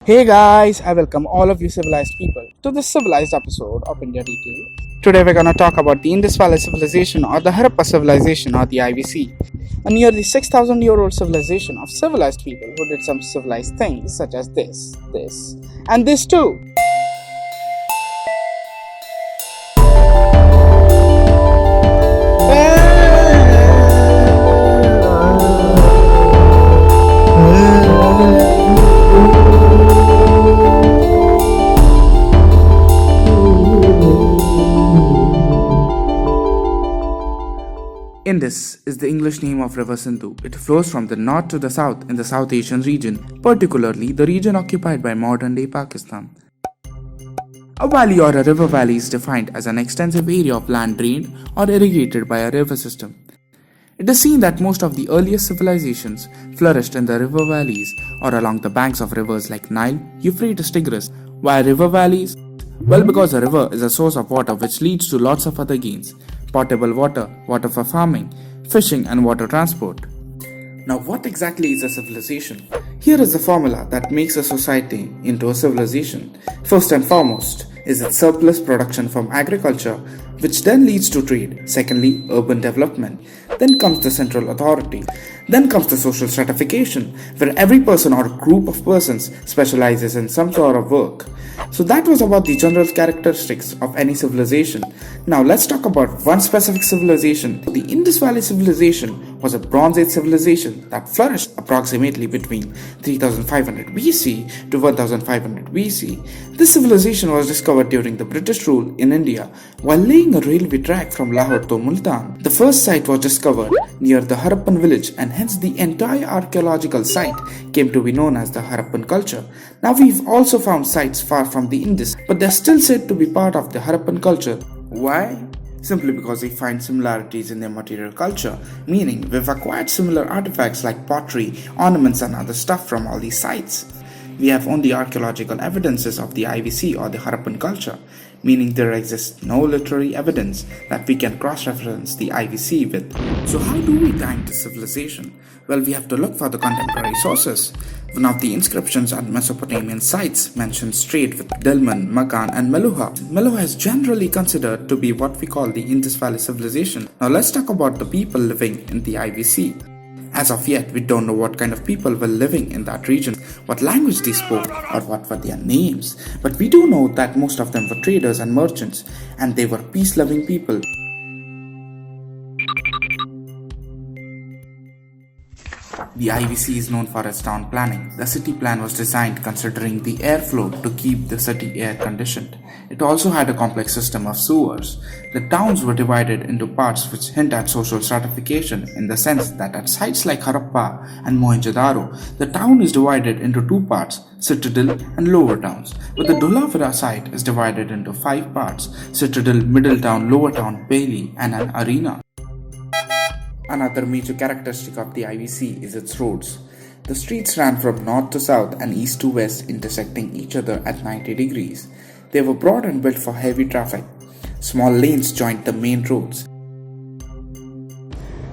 Hey guys, I welcome all of you civilized people to this civilized episode of India Detail. Today we're gonna talk about the Indus Valley Civilization or the Harappa Civilization or the IVC, a nearly 6,000-year-old civilization of civilized people who did some civilized things such as this, and this too. Indus is the English name of River Sindhu. It flows from the north to the south in the South Asian region, particularly the region occupied by modern-day Pakistan. A valley or a river valley is defined as an extensive area of land drained or irrigated by a river system. It is seen that most of the earliest civilizations flourished in the river valleys or along the banks of rivers like Nile, Euphrates, Tigris. Why river valleys? Well, because a river is a source of water which leads to lots of other gains: potable water, water for farming, fishing, and water transport. Now, what exactly is a civilization? Here is the formula that makes a society into a civilization. First and foremost is its surplus production from agriculture, which then leads to trade. Secondly, urban development. Then comes the central authority. Then comes the social stratification, where every person or group of persons specializes in some sort of work. So that was about the general characteristics of any civilization. Now let's talk about one specific civilization. The Indus Valley civilization was a Bronze Age civilization that flourished approximately between 3500 BC to 1500 BC. This civilization was discovered during the British rule in India while laying a railway track from Lahore to Multan. The first site was discovered near the Harappan village, and hence the entire archaeological site came to be known as the Harappan culture. Now we've also found sites far from the Indus, but they're still said to be part of the Harappan culture. Why? Simply because we find similarities in their material culture, meaning we've acquired similar artifacts like pottery, ornaments, and other stuff from all these sites. We have only archaeological evidences of the IVC or the Harappan culture, meaning there exists no literary evidence that we can cross-reference the IVC with. So how do we time this civilization? Well, we have to look for the contemporary sources. One of the inscriptions at Mesopotamian sites mentions trade with Delman, Makan, and Meluha. Meluha is generally considered to be what we call the Indus Valley civilization. Now let's talk about the people living in the IVC. As of yet, we don't know what kind of people were living in that region, what language they spoke, or what were their names. But we do know that most of them were traders and merchants, and they were peace-loving people. The IVC is known for its town planning. The city plan was designed considering the airflow to keep the city air conditioned. It also had a complex system of sewers. The towns were divided into parts which hint at social stratification in the sense that at sites like Harappa and Mohenjo-daro, the town is divided into two parts, citadel and lower towns, but the Dholavira site is divided into five parts, citadel, middle town, lower town, bailey, and an arena. Another major characteristic of the IVC is its roads. The streets ran from north to south and east to west, intersecting each other at 90 degrees. They were broad and built for heavy traffic. Small lanes joined the main roads.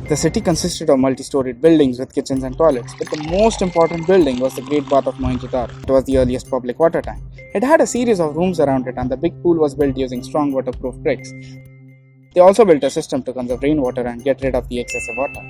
The city consisted of multi-storied buildings with kitchens and toilets, but the most important building was the Great Bath of Mohenjo-daro. It was the earliest public water tank. It had a series of rooms around it, and the big pool was built using strong waterproof bricks. They also built a system to conserve rainwater and get rid of the excessive water.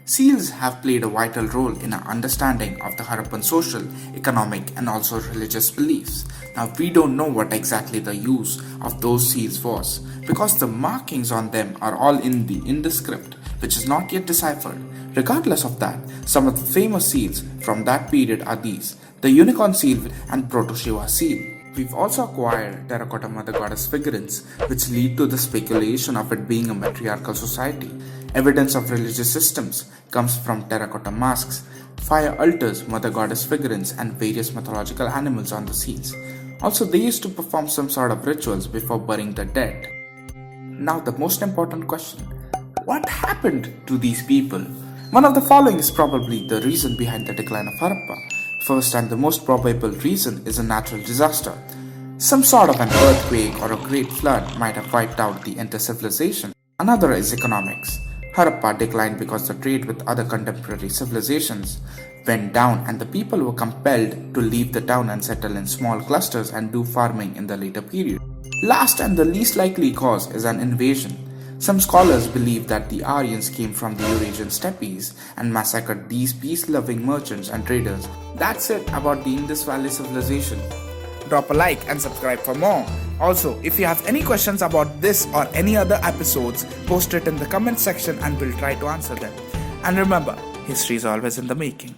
Seals have played a vital role in our understanding of the Harappan social, economic, and also religious beliefs. Now, we don't know what exactly the use of those seals was, because the markings on them are all in the Indus script, which is not yet deciphered. Regardless of that, some of the famous seals from that period are these: the unicorn seal and Proto-Shiva seal. We've also acquired terracotta mother goddess figurines, which lead to the speculation of it being a matriarchal society. Evidence of religious systems comes from terracotta masks, fire altars, mother goddess figurines, and various mythological animals on the seals. Also, they used to perform some sort of rituals before burying the dead. Now, the most important question: what happened to these people? One of the following is probably the reason behind the decline of Harappa. First, and the most probable reason, is a natural disaster. Some sort of an earthquake or a great flood might have wiped out the entire civilization. Another is economics. Harappa declined because the trade with other contemporary civilizations went down and the people were compelled to leave the town and settle in small clusters and do farming in the later period. Last and the least likely cause is an invasion. Some scholars believe that the Aryans came from the Eurasian steppes and massacred these peace-loving merchants and traders. That's it about the Indus Valley civilization. Drop a like and subscribe for more. Also, if you have any questions about this or any other episodes, post it in the comment section and we'll try to answer them. And remember, history is always in the making.